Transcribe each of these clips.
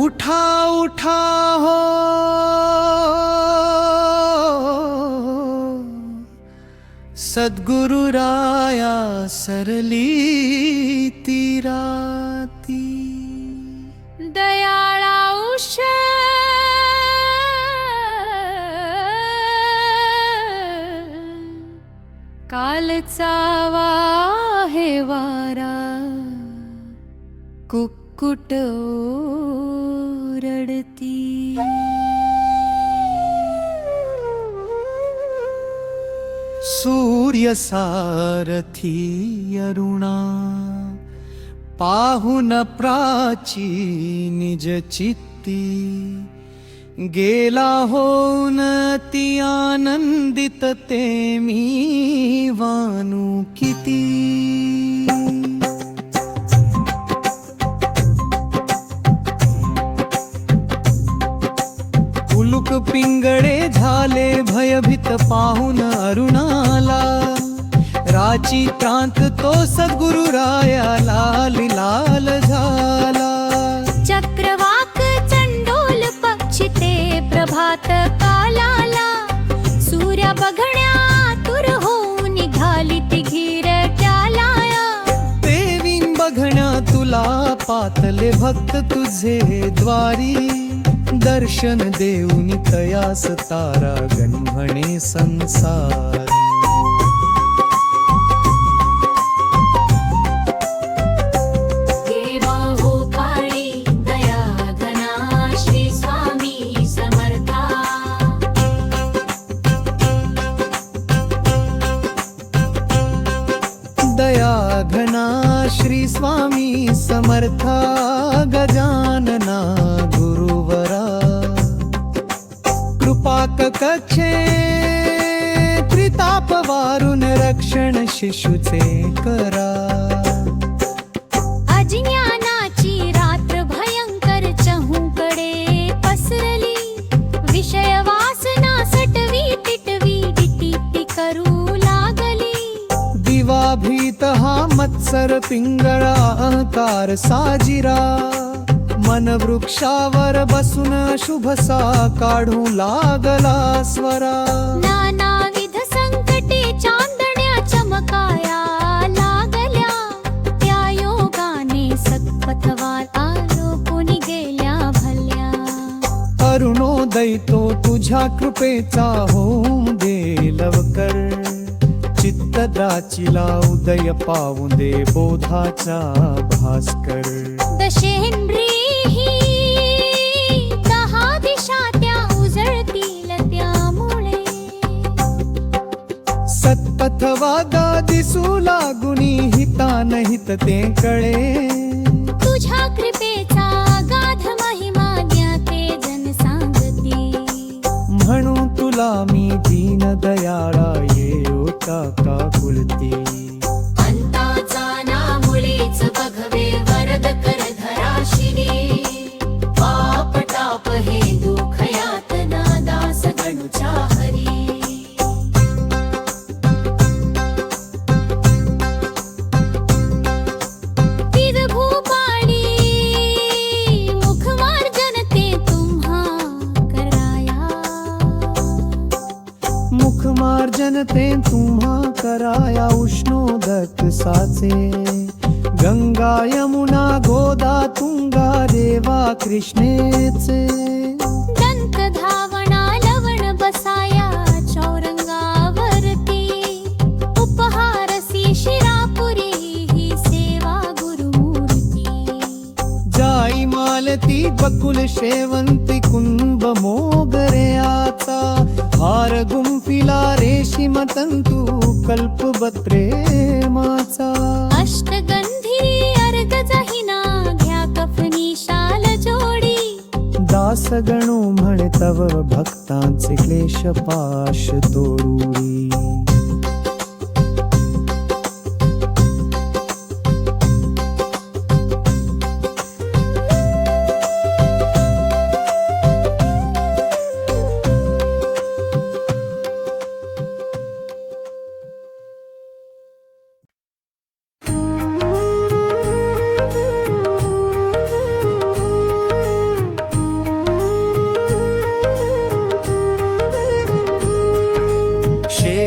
उठा उठा हो सद्गुरु राया सरली ती राती दयाळा उष कालचा वाहे वारा कुक्कुट ओरडती सूर्य सारथी अरुणा पाहुन प्राची निज चित्ती गेला होऊन ती आनंदित ते मी वानू किती उलुक पिंगळे झाले भयभीत पाहून अरुणाला राची प्रांत तो सद्गुरु रायाला लाल झाला चक्रवाक चंडोल पक्षी ते प्रभात कालाला सूर्या बघण्या आतुर होऊन निघाली ती घिरट्यालाया देवीन बघण्या तुला पातले भक्त तुझे द्वारी दर्शन देऊनी तयास तारा गणभणे संसार दया घना श्री स्वामी समर्था गजानना गुरुवरा कृपा कक्षे त्रिताप वारुन रक्षण शिशुचे करा अज्ञानाची रात्र भयंकर चहूकडे पसरली विषय वासना सटवी टिटवी टिटी करू लागली दिवा भीत हा मत्सर पिंगळा अहंकार साजिरा मन वृक्षावर बसून शुभसा काढू लागला स्वरा नानाविध संकटे चांदण्या चमकाया लागल्या त्या योगाने सत्पथवार आलो कोणी गेल्या भल्या अरुणोदय तो तुझ्या कृपेचा होऊन दे लवकर चित्त दाचिला उदय पावून दे बोधाचा भास्कर दशेंद्री दहा दिशा त्या उजळतील त्यामुळे सत्पथवादा दिसू लागुनी हिता नहित ते कळे तुझ्या कृपेचा गाध महिमा ज्ञाते जन सांगती म्हणून तुला मी दीन दयाळा येऊ का कुलती अंताचा नामुळेच बघवे वरद कर धराशिनी पाप टाप हे दुःख यातना दास गणुच्या हरी भूपाणी मुखमार्जन ते तुम्हा कराया मुखमार्जन ते तुम्हा कराया उष्णोदक साचे गंगा यमुना गोदा तुंगा रेवा कृष्णेचे दंत धावणा लवण बसाया चौरंगावरती उपहारसी शिरापुरी ही सेवा गुरुमूर्ती जाई मालती बकुल शेवंती कुंभ मोगऱ्याचा हार गुंफिला रेशीम तंतू कल्पवत प्रेमाचा अष्टगंधी अर्ग जहिना घ्या कफनी शाल जोडी दास गणू म्हणे तव भक्तांचे क्लेश पाश तोडूडी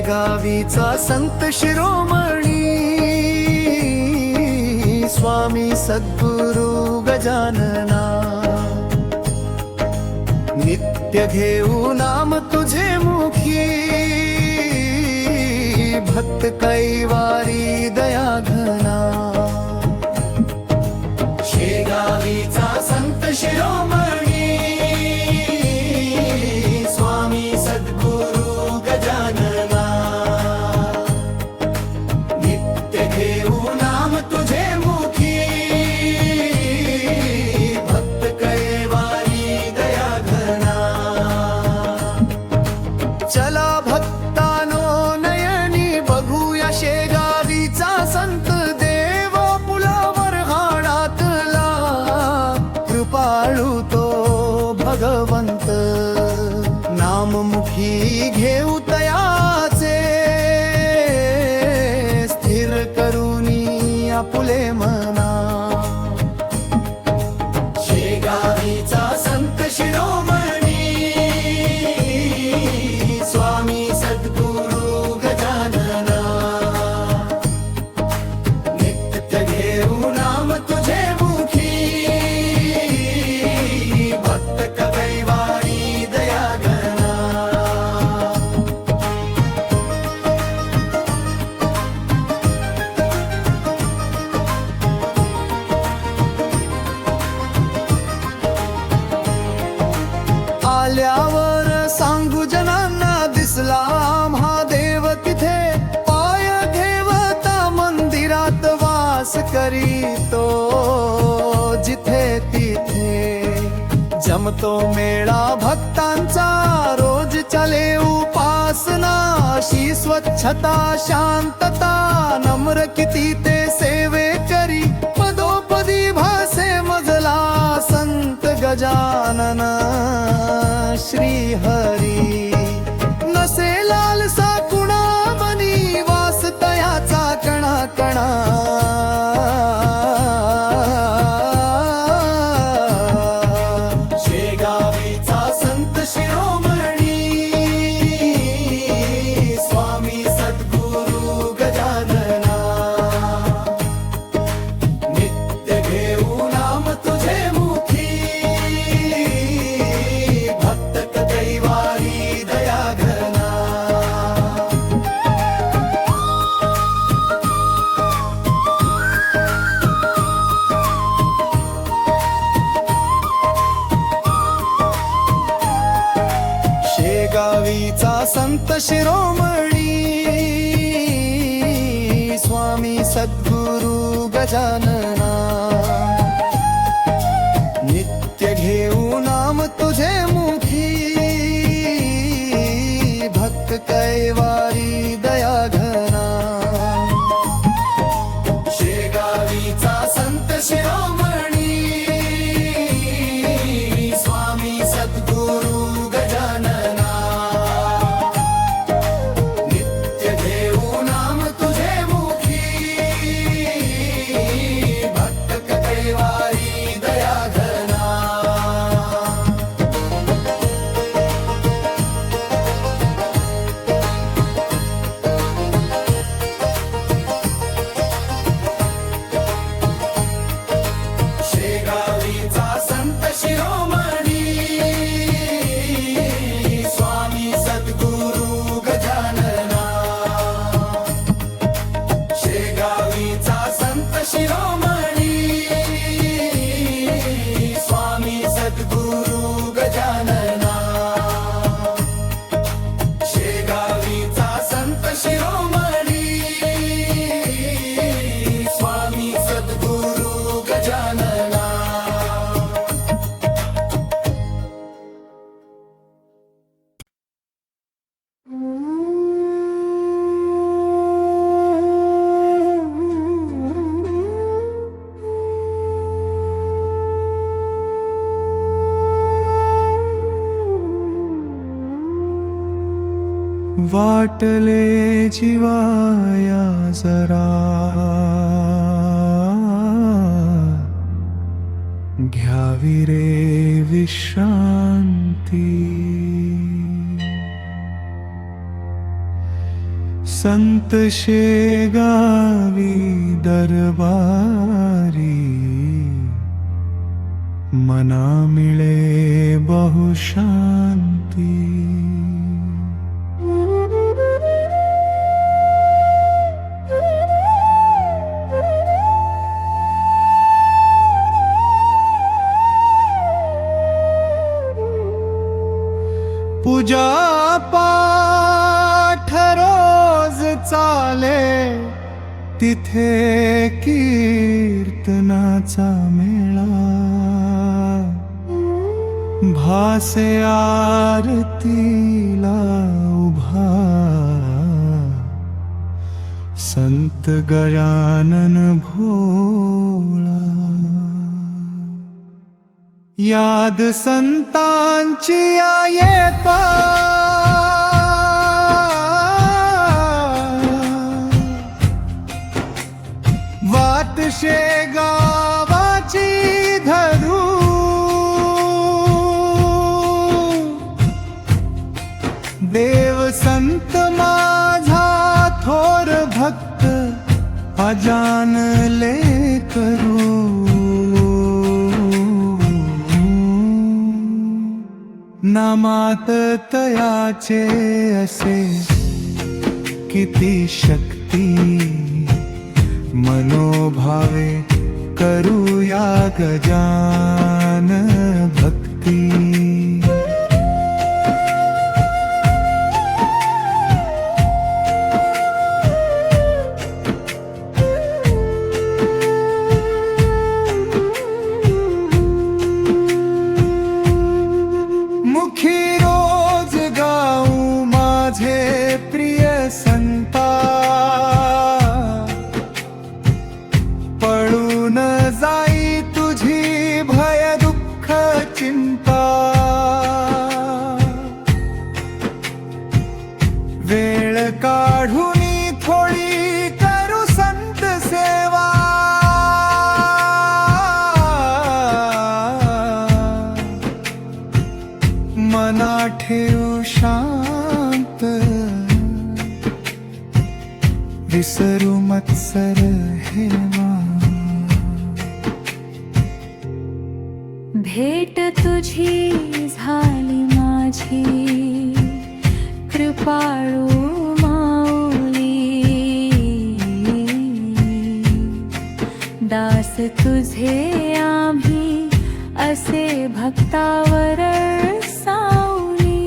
शेगावीचा संत शिरोमणी स्वामी सद्गुरु गजानना, नित्य घेऊ नाम तुझे मुखी, भक्त कैवारी दया घना. शेगावीचा संत शिरोमणी स्वामी सद्गुरु गजानना, नित्य घेऊ नाम तुझे मुखी, भक्त कैवारी दया घना. चला भक्तानो नयनी बघूया शेगावीचा संत देव, पुलावर हाडातला कृपाळू तो भगवंत. नाममुखी घेऊ तयाचे, स्थिर करुनी आपुले मना. शेगावीचा संत शिरोमणी स्वामी सद्गुरु गजानना, नित्य घेऊ नाम तुझे मुखी, भक्त कैवारी दया घना. आल्यावर सांगू जनांना, दिसला महादेव तिथे, पाय ठेवता मंदिरात वास करीतो जिथे तिथे. जमतो मेळा भक्तांचा, रोज चले उपासना, अशी स्वच्छता शांतता, नम्र किती ते सेवे करी, पदोपदी भासे मजला संत गजानन श्री हरी. नसे लालसा कुणा मनी, वास तयाचा कणा कणा. शेगावीचा संत शिरोमणी स्वामी सद्गुरु गजानना, नित्य घेऊ नाम तुझे मुखी, भक्त कैवारी दया घना. शेगावीचा संत शिरोमणी स्वामी सद्गुरु गजानना, नित्य घेऊ नाम तुझे मुखी, भक्त कैवारी दया घना. शेगावीचा संत शिरोमणी स्वामी सद्गुरु गजानना, नित्य घेऊ नाम तुझे मुखी, भक्त कैवारी दया घना. शेगावीचा संत शिरोमणी स्वामी सद्गुरु गजानना, शेगावीचा संत शिरोमणी स्वामी सद्गुरु गजानना, शेगावीचा संत शिरोमणी स्वामी सद्गुरु गजानना. वाटले जीवाया जरा, घ्यावी रे विश्रांती. 「संत शेगावी दरबारी मना मिळे बहुशांती. पूजा पाठ रोज चाले तिथे कीर्तनाचा मेळा. भासे आरतीला उभा संत गजानन भोळा. याद संतांची येता वाट शेगावाची धरू. देव संत माझा थोर भक्त अजानले करू. नामात तयाचे असे किती शक्ती. मनोभावे करूया गजान भक्ती. मुखी रोज गाऊ माझे प्रिय संता. पळून जाई तुझी भय दुःख चिंता. वेळ काढून थोडी करू संत सेवा. मना ठेवू शांत विसरू मत्सर हेवा. भेट तुझी झाली माझी कृपाळू माऊली. दास तुझे आम्ही असे भक्तावर सावली.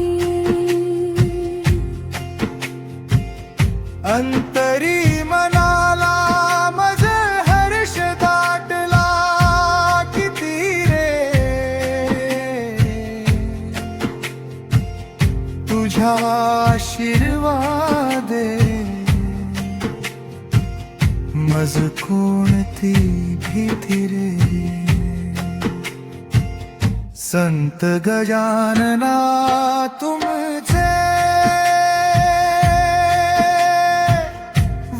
अंतरी मनाला मज हर्ष दाटला किती रे. तुझ्या आशीर्वादे मज कोणती भीती रे. संत गजानना तुमचे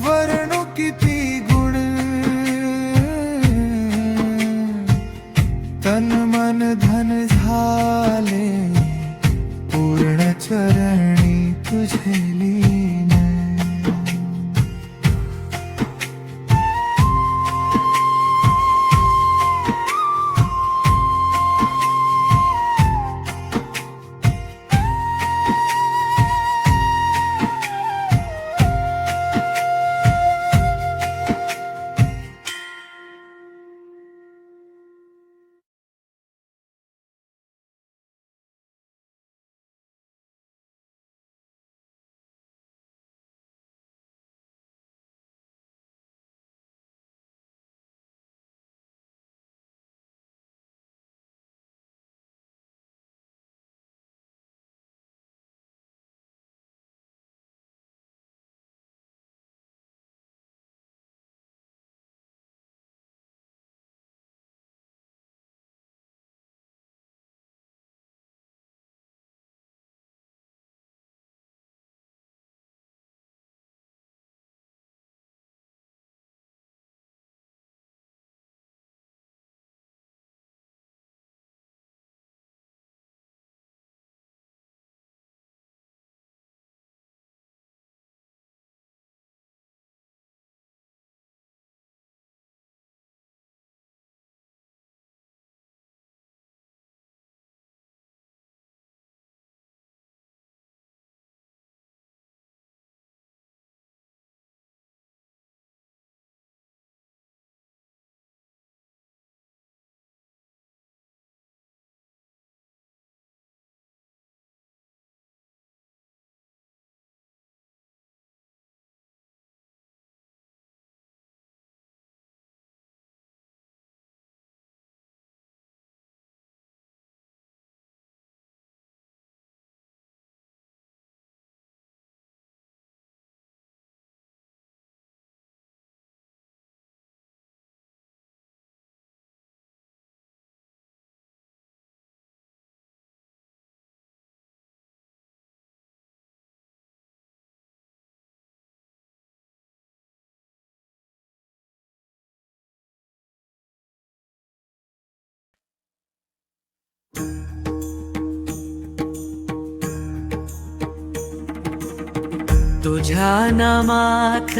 वर्णू किती गुण. तन मन धन झाले पूर्ण चरणी तुझे लीन. तुझ्या नामात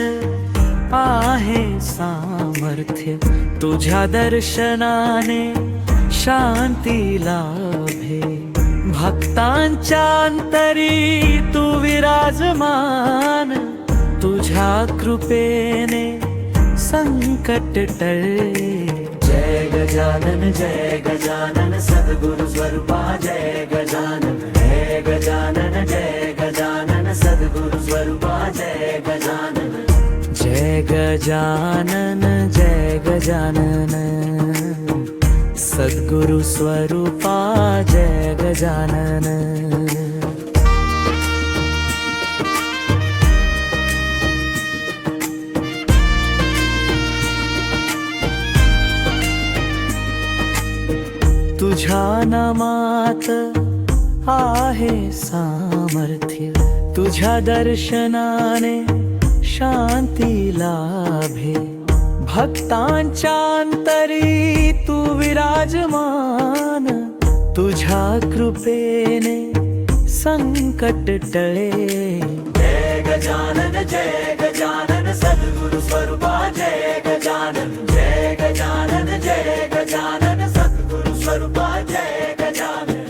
आहे सामर्थ्य, तुझ्या दर्शनाने शांती लाभे. भक्तांच्या अंतरी तू विराजमान, तुझ्या कृपेने संकट टळे. जय गजानन सद्गुरु स्वरूपा जय गजानन. जय गजानन सद्गुरु स्वरूपा जय गजानन. जय गजानन सद्गुरु स्वरूपा जय गजानन. तुझ्या नामात आहे सामर्थ्य, तुझ्या दर्शनाने शांती लाभे. भक्तांच्या अंतरी तू विराजमान, तुझ्या कृपेने संकट टळे. जय गजानन सद्गुरु स्वरूपा जय गजानन. जय गजानन सद्गुरु स्वरूपा जय गजानन.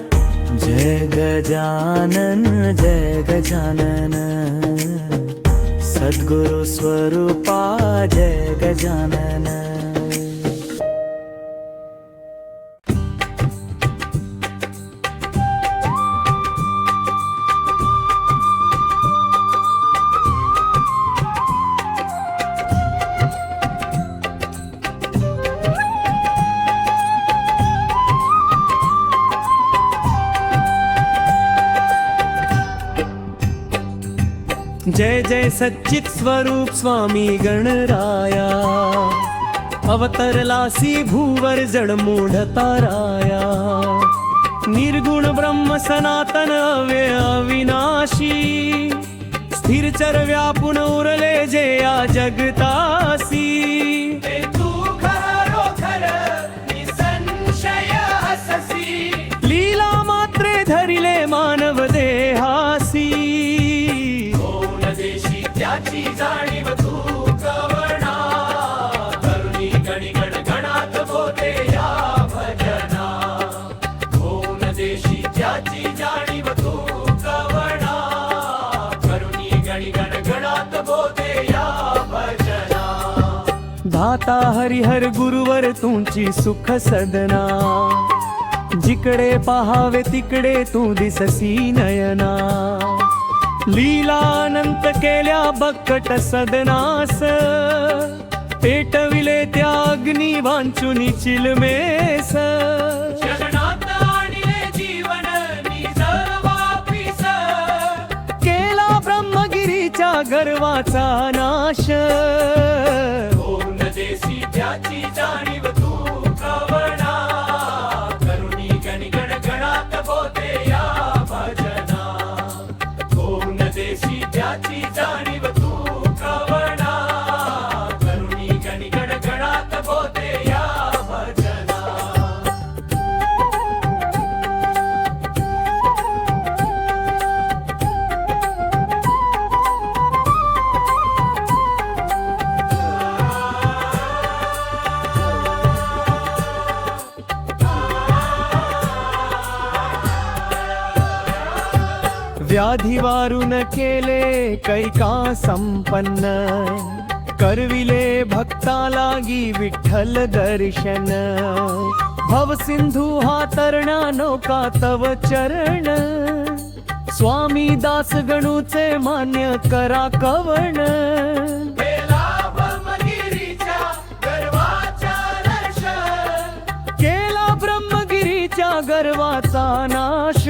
जय गजानन सद्गुरु स्वरूपा जय गजानन. जय जय सच्चित स्वरूप स्वामी गणराया, अवतरलासी भूवर जडमूढ ताराया. निर्गुण ब्रह्म सनातन अव्यय अविनाशी, स्थिरचर व्यापून उरले जे या जगतासी. तू खरोखर निसंशय अससी, लीला मात्रे धरिले मानव देहासी. त्याची जाणीव तू कवना, करुणी गणी गणगणात बोते या भजना. कोण देशी त्याची जाणीव तू कवना, करुणी गणी गणगणात बोते या भजना. दाता हरिहर गुरुवर तुमची सुख सदना, जिकडे पहावे तिकडे तू दिससी नयना. लीलानंत केल्या बक्कट सदनास, पेटविले त्या अग्नी वांचुनी चिलमेस. जगनात आणिले जीवन निज वापिस, केला ब्रह्मगिरीच्या गर्वाचा नाश. कोण देशी त्याची जाणीव तू कवना, करुणी गणी गणगणात बोते या भजना. देशी त्याची जाणीव तू कवना, करुणी गणी गणगणात बोते या भजना. व्याधी वारून केले कैका संपन्न, करविले भक्ता लागी विठ्ठल दर्शन. भव सिंधू हा तरणा नौका तव चरण, स्वामी दास गणूचे मान्य करा कवण. केला ब्रह्मगिरीच्या गर्वाचा नाश.